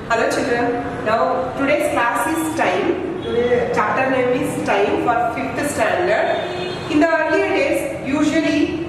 Hello children. Now today's class is time. Today chapter name is time for 5th standard. In the earlier days, usually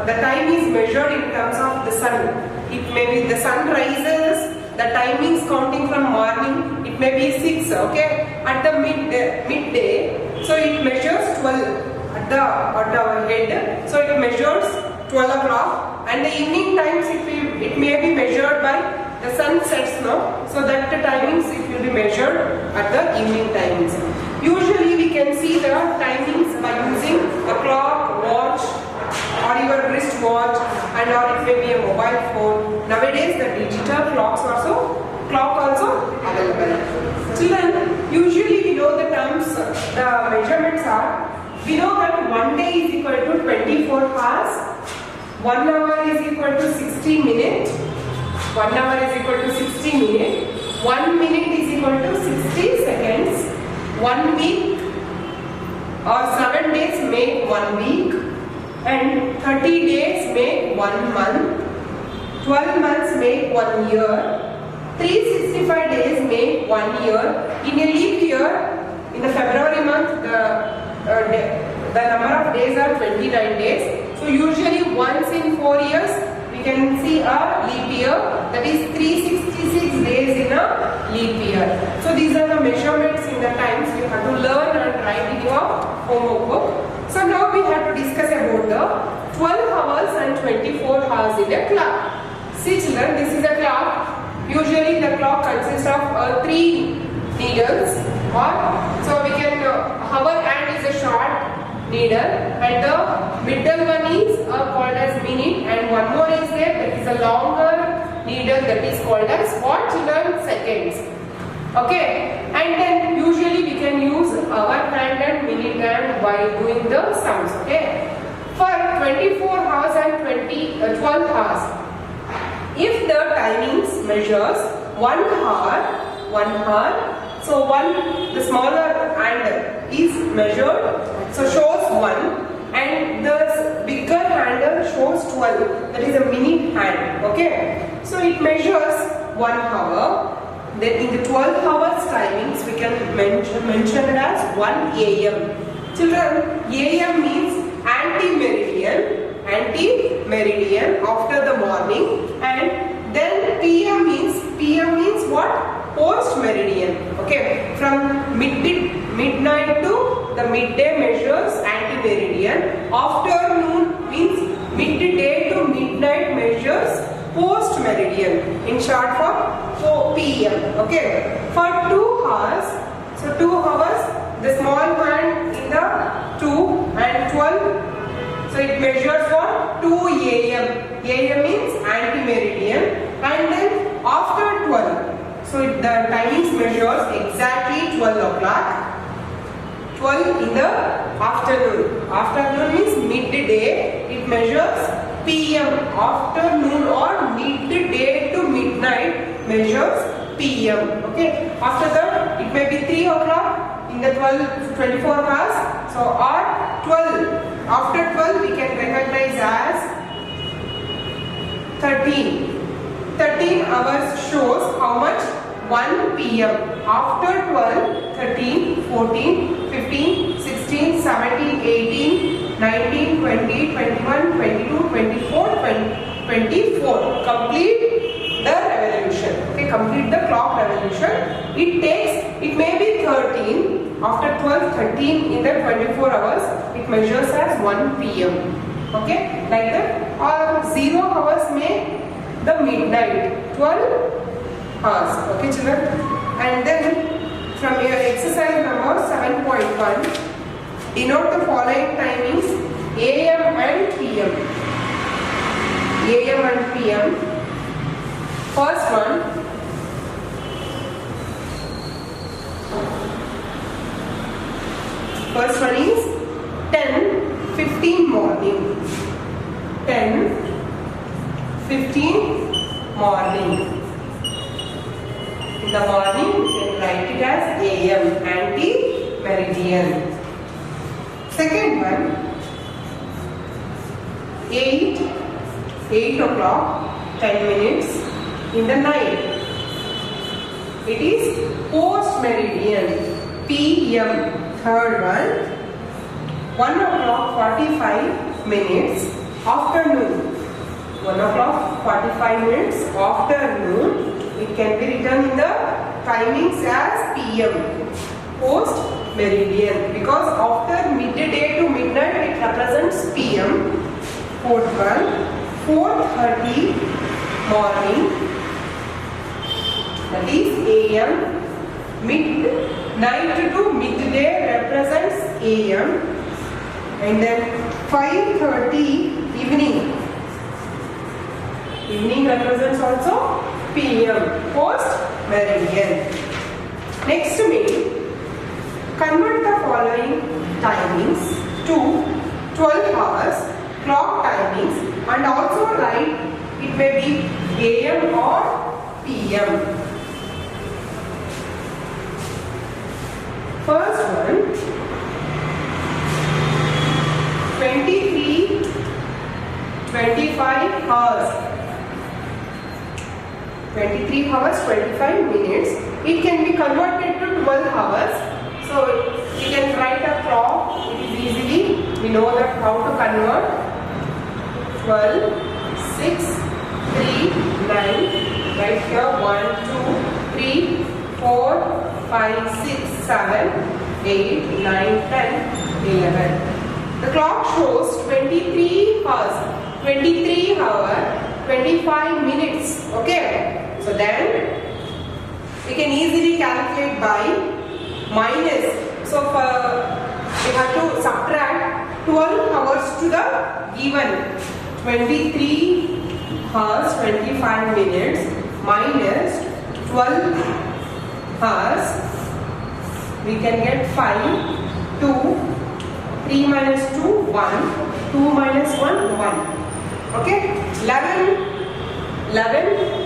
the time is measured in terms of the sun. It may be the sun rises. The timings counting from morning. It may be 6. Okay. At the midday, so it measures 12 at our head. So it measures 12 o'clock. And the evening times it may be measured by the sun sets now, so that the timings it will be measured at the evening timings. Usually we can see the timings by using a clock, watch, or your wrist watch, and or it may be a mobile phone. Nowadays the digital clock also available. Children, usually we know the terms, the measurements are, we know that 1 day is equal to 24 hours, 1 hour is equal to 60 minutes, 1 hour is equal to 60 minutes, 1 minute is equal to 60 seconds, 1 week or 7 days make 1 week, and 30 days make 1 month, 12 months make 1 year, 365 days make 1 year. In a leap year, in the February month, the number of days are 29 days. So usually once in 4 years, we can see a leap year, that is 366 days in a leap year. So these are the measurements in the times you have to learn and write in your homework book. So now we have to discuss about the 12 hours and 24 hours in a clock. See children, this is a clock. Usually the clock consists of 3 needles, or so we can hour hand is a short needle, and the middle one is called as minute, and one more is there, that is a longer needle, that is called as what children? Seconds. Okay, and then usually we can use hour hand and minute hand while doing the sums. Okay, for 24 hours and 12 hours, if the timings measures 1 hour, so the smaller hand is measured, so shows 1, and the bigger handle shows 12, that is a minute hand. Okay, so it measures 1 hour. Then in the 12 hours timings we can mention it as 1 AM. Children, AM means anti-meridian after the morning, and then PM means what? Post meridian. Okay, from midnight to the midday measures anti-meridian. Afternoon means midday to midnight measures post meridian, in short for PM. Okay, for 2 hours, so 2 hours, the small hand in the 2 and 12, so it measures for 2 AM. AM means anti-meridian, and then after 12, so the timings measures exactly 12 o'clock. 12 in the afternoon. Afternoon means midday. It measures PM. Afternoon or midday to midnight measures PM. Okay. After that, it may be 3 o'clock in the 24 hours. So or 12. After 12, we can recognize as 13. 13 hours shows how much? 1 PM. After 12, 13, 14, 15, 16, 17, 18, 19, 20, 21, 22, 24, 24. Complete the revolution. Okay, complete the clock revolution. It may be 13. After 12, 13 in the 24 hours, it measures as 1 PM. Okay, like that. Or 0 hours may the midnight, 12 hours. Okay children, and then from your exercise number 7.1, denote the following timings: AM and PM. AM and PM. First one, is 10:15 morning. 10:15 morning. In the morning, we can write it as AM, anti-meridian. Second one, 8 o'clock, 10 minutes in the night. It is post meridian. PM. Third one. 1 o'clock 45 minutes afternoon. 1 o'clock 45 minutes afternoon. It can be written in the timings as PM. Post meridian. Because after midday to midnight it represents PM. Fourth one. 4:30 morning. That is AM. Midnight to midday represents AM. And then 5:30 evening. Evening represents also PM. Post meridian. Next to me, convert the following timings to 12 hours clock timings and also write it may be AM or PM. First one, 23:25 hours. 23 hours 25 minutes. It can be converted to 12 hours. So you can write a clock. It is easily. We know that how to convert. 12, 6, 3, 9. Right here 1, 2, 3, 4, 5, 6, 7, 8, 9, 10, 11. The clock shows 23 hours. 23 hour 25 minutes. Okay. So then we can easily calculate by minus. So we have to subtract 12 hours to the given 23 hours 25 minutes minus 12 hours. We can get 5, 2, 3 minus 2, 1, 2 minus 1, 1. Okay, 11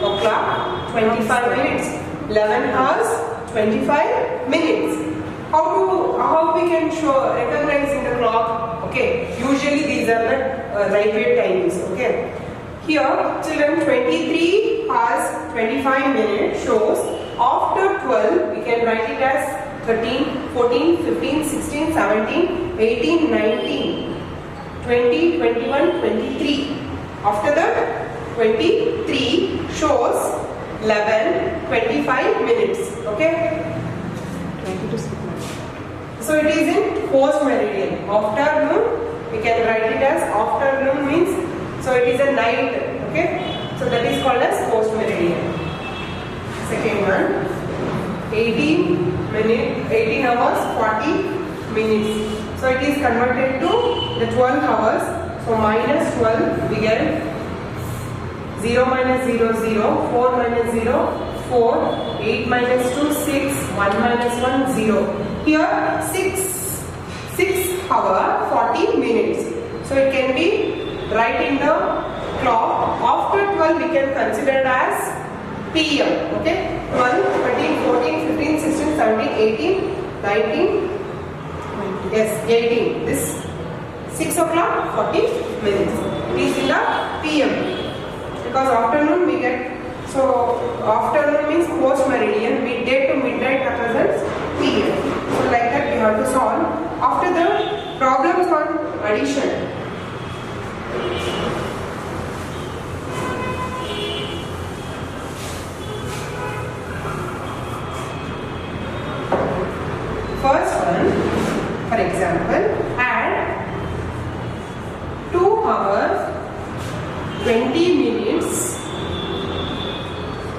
o'clock 25 minutes. 11 hours 25 minutes. How we can recognize in the clock? Okay, usually these are the railway timings. Okay, here children 23 hours 25 minutes shows after 12 we can write it as 13, 14, 15, 16, 17, 18, 19, 20, 21, 23. After that 23 shows 11, 25 minutes. Okay. So it is in post meridian. Afternoon, we can write it as afternoon means, so it is a night. Okay. So that is called as post meridian. Second one, 18 hours 40 minutes. So it is converted to the 12 hours. So minus 12 we get 0 minus 0, 0, 4 minus 0, 4, 8 minus 2, 6, 1 minus 1, 0. Here 6 hour 40 minutes. So it can be right in the clock. After 12 we can consider as PM. Okay, 12, 13, 14, 15, 16, 17, 18, 19, yes, 18. This 6 o'clock 40 minutes. It is in the PM. Because afternoon we get, so afternoon means post meridian, midday to midnight represents PM. So like that we have to solve. After the problems on addition. First one, for example, add 2 hours 20 minutes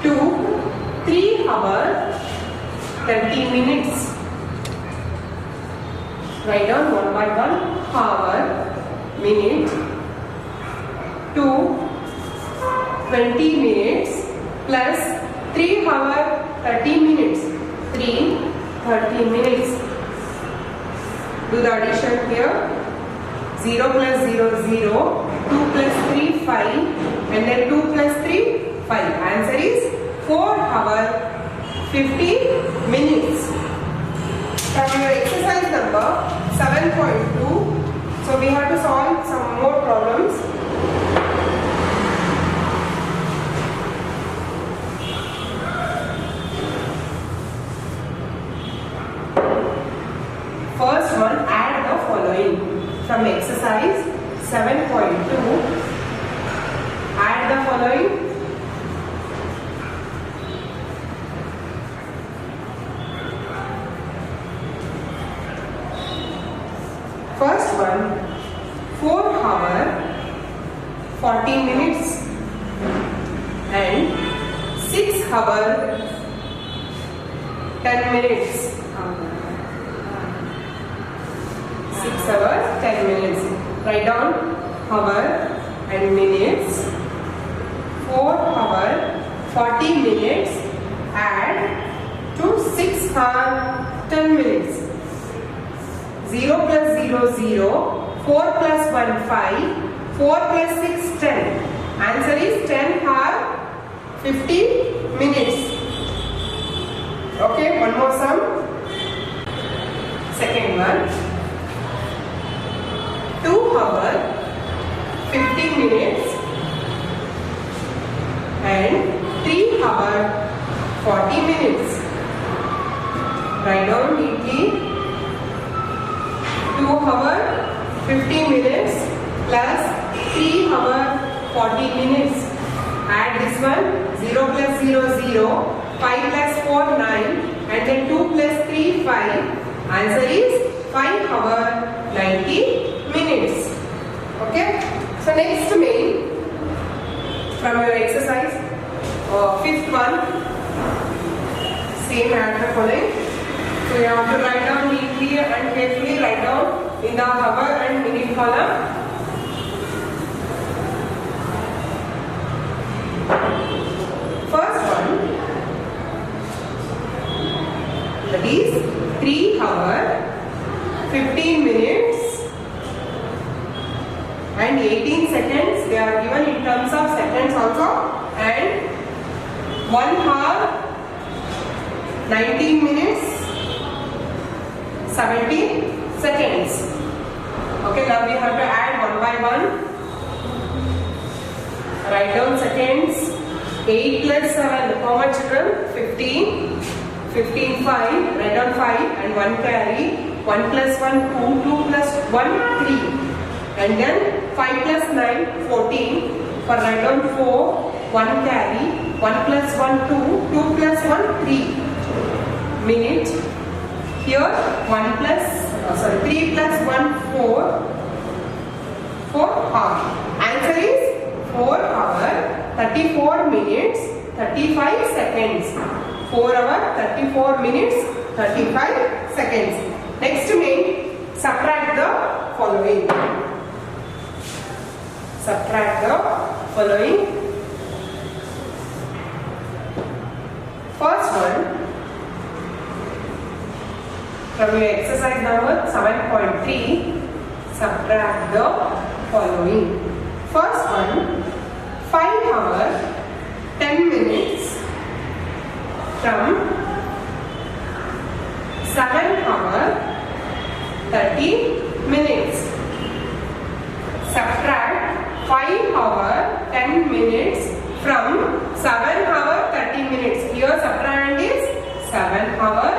to 3 hours 30 minutes. Write down one by one. Hour, minute to 20 minutes plus 3 hour 30 minutes. 30 minutes. Do the addition here. 0 plus 0, 0. 2 plus 3, 5. And then 2 plus 3, 5. Answer is 4 hours 50 minutes. From your exercise number 7.2. So we have to solve some more problems. First one, add the following. From exercise 7.2, add the following. First one, 4 hours 40 minutes and 6 hours 10 minutes. 6 hours 10 minutes. Write down hour and minutes. 4 hours 40 minutes add to 6 hours 10 minutes. 0 plus 0 0. 4 plus 1 5. 4 plus 6 10. Answer is 10 hours 50 minutes. Okay, one more sum. Second one. 2 hours 50 minutes and 3 hours 40 minutes. Write down neatly. 2 hours 50 minutes plus 3 hours 40 minutes. Add this one. 0 plus 0 0. 5 plus 4 9 and then 2 plus 3 5. Answer is 5 hours 90 minutes. Okay. So next main from your exercise, fifth one, same as the following. So you have to write down neatly and carefully write down in the hour and minute column. First one, that is 3 hours 15 minutes and 18 seconds. They are given in terms of seconds also. And 1 hour 19 minutes 70 seconds. Okay, now we have to add one by one. Write down seconds. 8 plus 7, how much children? 15. 15 5. Write down 5 and 1 carry. 1 plus 1 2. 2 plus 1 3. And then 5 plus 9 14. For write down 4. 1 carry. 1 plus 1 2. 2 plus 1 3. Minute. Here 1 plus 3 plus 1 4. 4 hour. Answer is 4 hour 34 minutes 35 seconds. 4 hour 34 minutes 35 seconds. Next main, subtract the following. Subtract the following. First one, from your exercise number 7.3, subtract the following. First one, 5 hours 10 minutes from 7 hours 30 minutes. Subtract 5 hours 10 minutes from 7 hours 30 minutes. Here subtrahend is 7 hours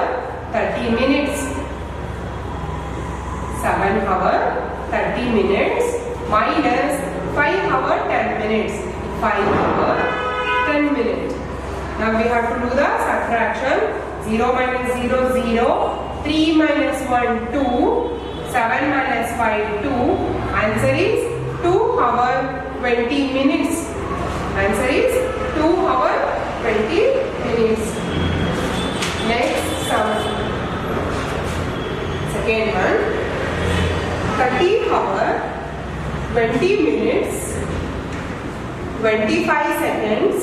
30 minutes. 7 hours 30 minutes minus 5 hours 10 minutes. 5 hours 10 minutes. Now we have to do the subtraction. 0 minus 0 0. 3 minus 1 2. 7 minus 5 2. Answer is 2 hours 20 minutes. Answer is 2 hours 20 minutes. Next sum. Second one. 30 hours 20 minutes 25 seconds.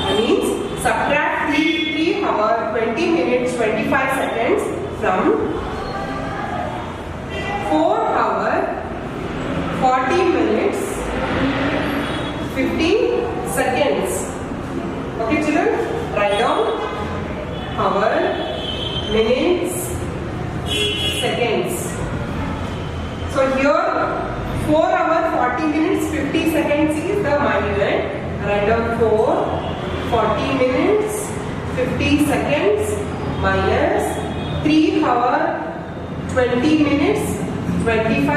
Means subtract 3 hours 20 minutes 25 seconds from 4 hours 40 minutes 50 seconds. Okay children, write down hour, minutes, seconds. So here 4 hours 40 minutes 50 seconds is the minute. Write down 4 40 minutes 50 seconds minus 3 hours 20 minutes 25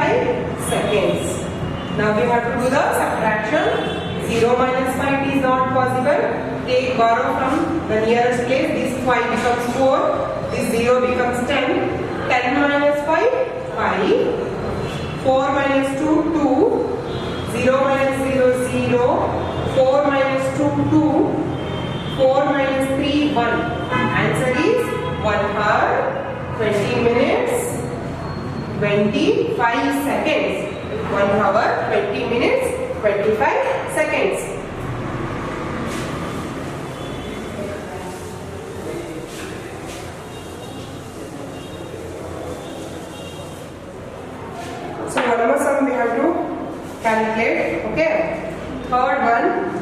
seconds. Now we have to do the subtraction. 0 minus 5 is not possible. Take borrow from the nearest place. This 5 becomes 4. This 0 becomes 10. 10 minus 5, 5. 4 minus 2, 2. 0 minus 0, 0. 4 minus 2, 2. 4 minus 3, 1. Answer is 1 hour, 20 minutes, 25 seconds. 1 hour, 20 minutes, 25 seconds. So one more sum we have to calculate. Okay. Third one.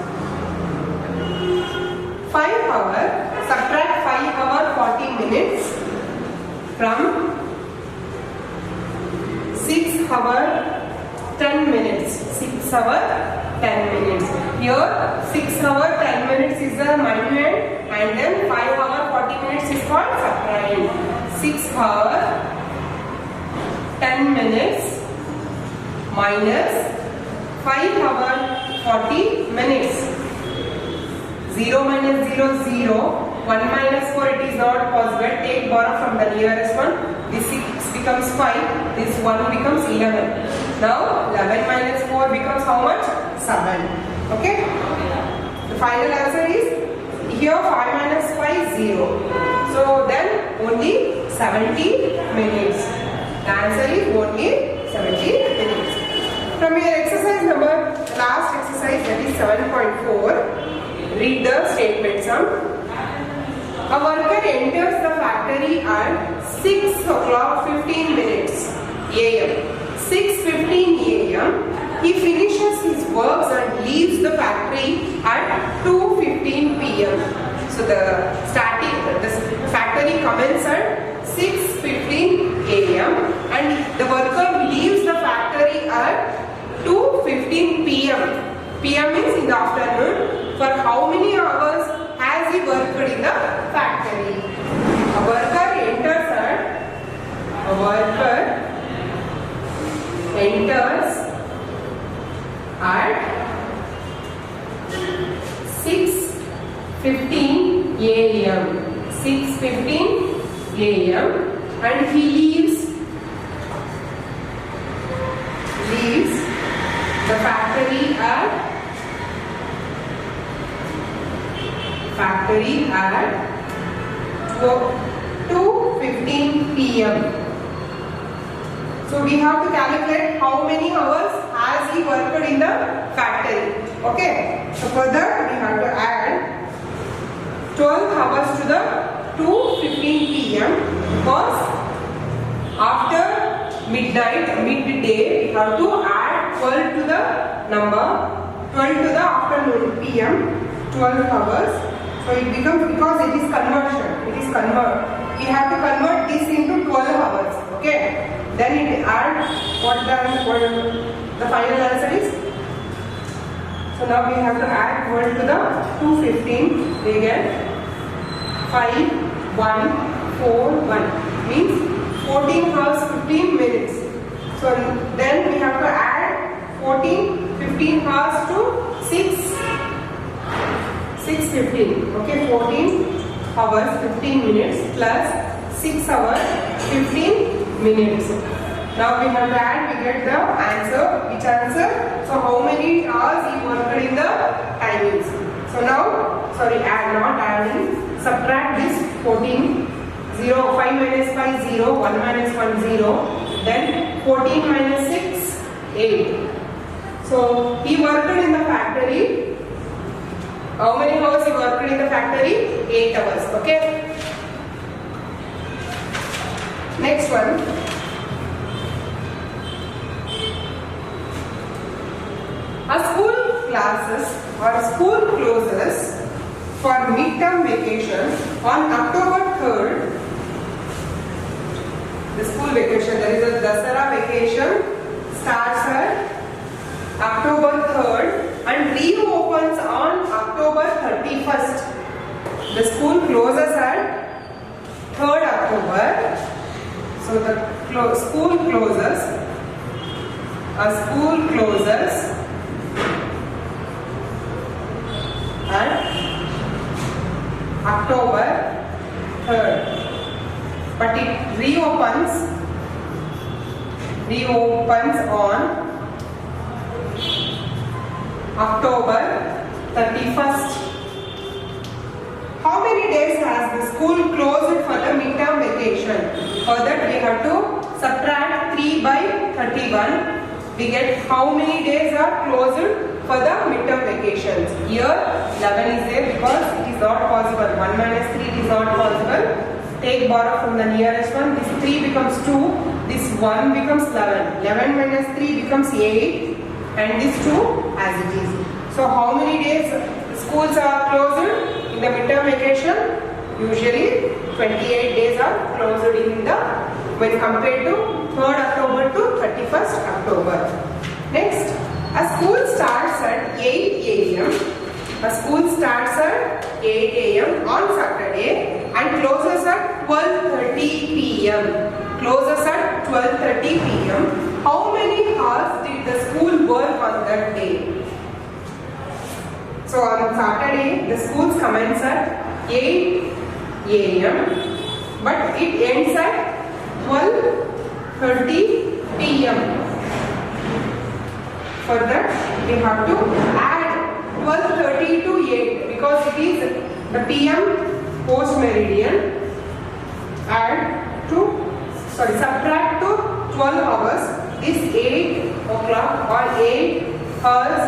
5 hour. Subtract 5 hour 40 minutes from 6 hour 10 minutes. 6 hour 10 minutes. Here 6 hour 10 minutes is the minuend and then 5 hour 40 minutes is called subtrahend. 6 hour 10 minutes minus 5 hour 40 minutes. 0 minus 0, 0. 1 minus 4 it is not possible. Take borrow from the nearest one. This 6 becomes 5. This 1 becomes 11. Now 11 minus 4 becomes how much? 7. Okay. The final answer is here 5 minus 5 0. So then only 70 minutes. The answer is only 70 minutes. From your exercise number, last exercise, that is 7.4, read the statement sum. A worker enters the factory at 6 o'clock 15 minutes AM. 6:15 AM, he finishes his works and leaves the factory at 2:15 PM. So the factory commences at 6:15 AM and the worker leaves the factory at 2:15 PM. PM means in the afternoon. For how many hours has he worked in the factory? A worker enters at 6:15 AM. 6:15 AM and he leaves the factory at 2:15 PM. So we have to calculate how many hours has he worked in the factory. Okay. So for that we have to add 12 hours to the 2:15 PM because after midday we have to add 12 to the number 12 to the afternoon PM 12 hours. So it becomes, because it is conversion, we have to convert this into 12 hours. Okay. Then it adds what the final answer is. So now we have to add 12 to the 2:15. We get 5, 1, 4, 1 means 14 hours 15 minutes. So then we have to add 15 hours to 6:15. Okay, 14 hours 15 minutes plus 6 hours 15 minutes. Now we have to add, we get the answer. Which answer? So how many hours he worked in the timings. So now, not adding, subtract this 14, 0, 5 minus 5, 0, 1 minus 1, 0, then 14 minus 6, 8. So he worked in the factory. How many hours he worked in the factory? 8 hours. Okay. Next one. A school classes or school closes for midterm vacation on October 3rd. The school vacation, there is a Dasara vacation, starts at October 3rd and reopens on October 31st. The school closes at 3rd October. So the school closes. A school closes on October 3rd, but it reopens on October 31st. How many days has the school closed for the midterm vacation? For that we have to subtract 3 by 31. We get how many days are closed for the midterm vacations. Here 11 is there because it is not possible. 1 minus 3 is not possible. Take borrow from the nearest one. This 3 becomes 2. This 1 becomes 11. 11 minus 3 becomes 8. And this 2 as it is. So how many days schools are closed in the midterm vacation? Usually 28 days are closed in the when compared to 3rd October to 31st October. Next, a school starts at 8 a.m. A school starts at 8 a.m. on Saturday and closes at 12:30 p.m. Closes at 12:30 p.m. How many hours did the school work on that day? So on Saturday, the schools commence at 8 a.m. but it ends at 12:30 p.m. For that, we have to add 12:30 to 8 because it is the p.m. post meridian. Subtract to 12 hours is 8 o'clock or 8 hours.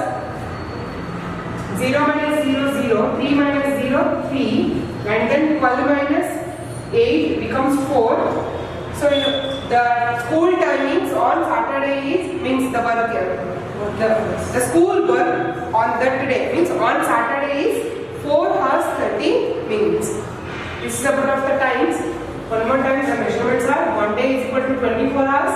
0 minus 0, 0, 3 minus 0, 3, and then 12 minus 8 becomes 4. So the school timings on Saturday means the work the school work on that day means on Saturday is 4 hours 30 minutes. This is about of the times. One more time, the measurements are 1 day is equal to 24 hours,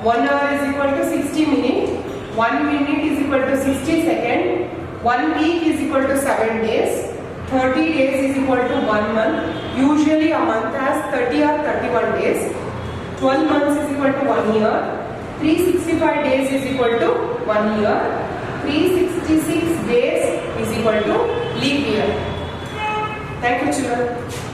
1 hour is equal to 60 minutes, 1 minute is equal to 60 seconds, 1 week is equal to 7 days, 30 days is equal to 1 month. Usually a month has 30 or 31 days. 12 months is equal to 1 year. 365 days is equal to 1 year. 366 days is equal to leap year. Thank you, children.